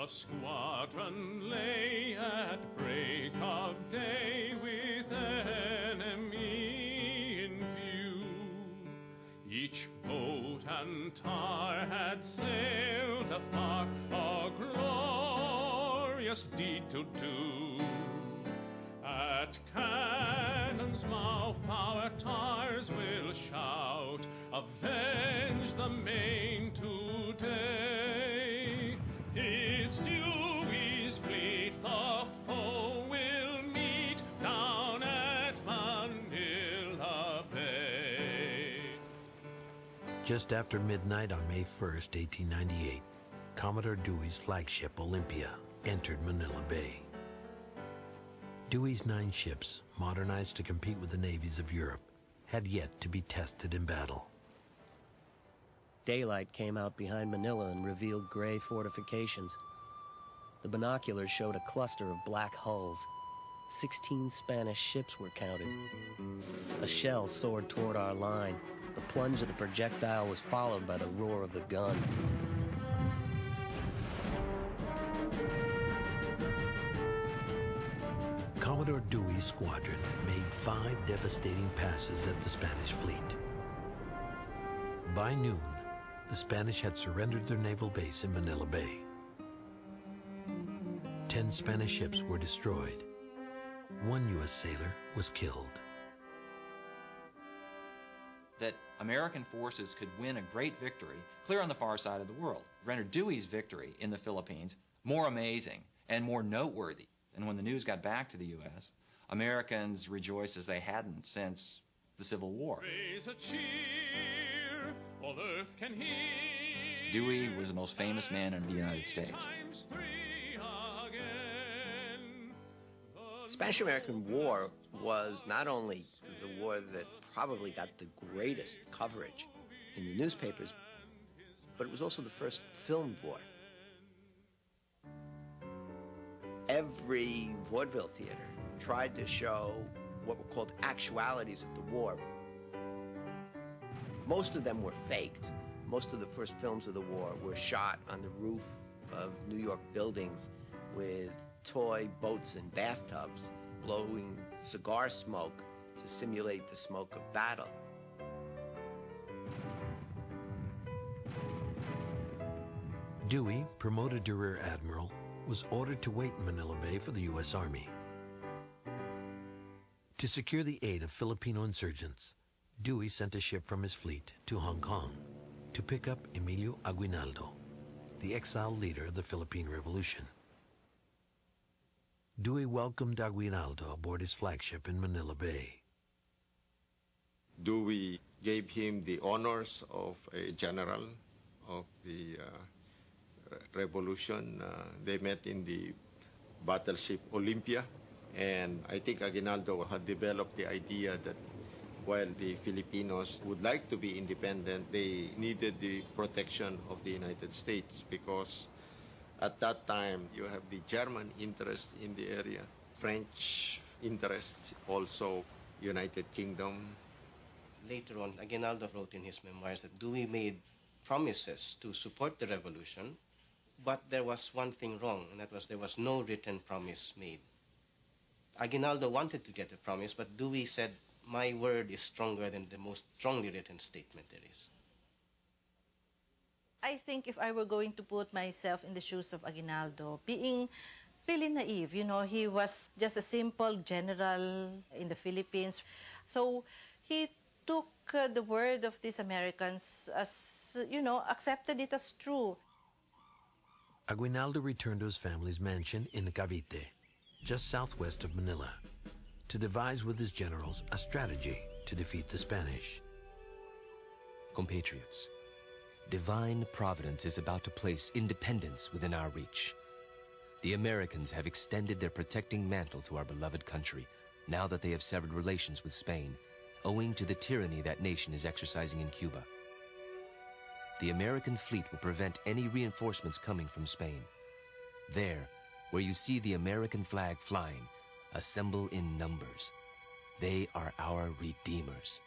squadron lay at break of day with enemy in view. Each boat and tar had sailed afar, a glorious deed to do. At cannon's mouth our tars will shout, avenge the Maine today. It's Dewey's fleet the foe will meet down at Manila Bay. Just after midnight on May 1st, 1898, Commodore Dewey's flagship Olympia entered Manila Bay. Dewey's 9 ships, modernized to compete with the navies of Europe, had yet to be tested in battle. Daylight came out behind Manila and revealed gray fortifications. The binoculars showed a cluster of black hulls. 16 Spanish ships were counted. A shell soared toward our line. The plunge of the projectile was followed by the roar of the gun. Commodore Dewey's squadron made 5 devastating passes at the Spanish fleet. By noon, the Spanish had surrendered their naval base in Manila Bay. 10 Spanish ships were destroyed. 1 U.S. sailor was killed. That American forces could win a great victory clear on the far side of the world rendered Dewey's victory in the Philippines more amazing and more noteworthy. And when the news got back to the U.S., Americans rejoiced as they hadn't since the Civil War. Raise a cheer, all earth can hear. Dewey was the most famous man in the United States. The Spanish-American War was not only the war that probably got the greatest coverage in the newspapers, but it was also the first filmed war. Every vaudeville theater tried to show what were called actualities of the war. Most of them were faked. Most of the first films of the war were shot on the roof of New York buildings with toy boats and bathtubs, blowing cigar smoke to simulate the smoke of battle. Dewey, promoted to rear admiral, was ordered to wait in Manila Bay for the U.S. Army. To secure the aid of Filipino insurgents, Dewey sent a ship from his fleet to Hong Kong to pick up Emilio Aguinaldo, the exiled leader of the Philippine Revolution. Dewey welcomed Aguinaldo aboard his flagship in Manila Bay. Dewey gave him the honors of a general of the revolution. They met in the battleship Olympia, and I think Aguinaldo had developed the idea that while the Filipinos would like to be independent, they needed the protection of the United States, because at that time you have the German interest in the area, French interests, also United Kingdom. Later on, Aguinaldo wrote in his memoirs that Dewey made promises to support the revolution, but there was one thing wrong, and that was there was no written promise made. Aguinaldo wanted to get a promise, but Dewey said, "My word is stronger than the most strongly written statement there is." I think if I were going to put myself in the shoes of Aguinaldo, being really naive, you know, he was just a simple general in the Philippines. So he took the word of these Americans as, you know, accepted it as true. Aguinaldo returned to his family's mansion in Cavite, just southwest of Manila, to devise with his generals a strategy to defeat the Spanish. Compatriots, divine providence is about to place independence within our reach. The Americans have extended their protecting mantle to our beloved country, now that they have severed relations with Spain, owing to the tyranny that nation is exercising in Cuba. The American fleet will prevent any reinforcements coming from Spain. There, where you see the American flag flying, assemble in numbers. They are our redeemers.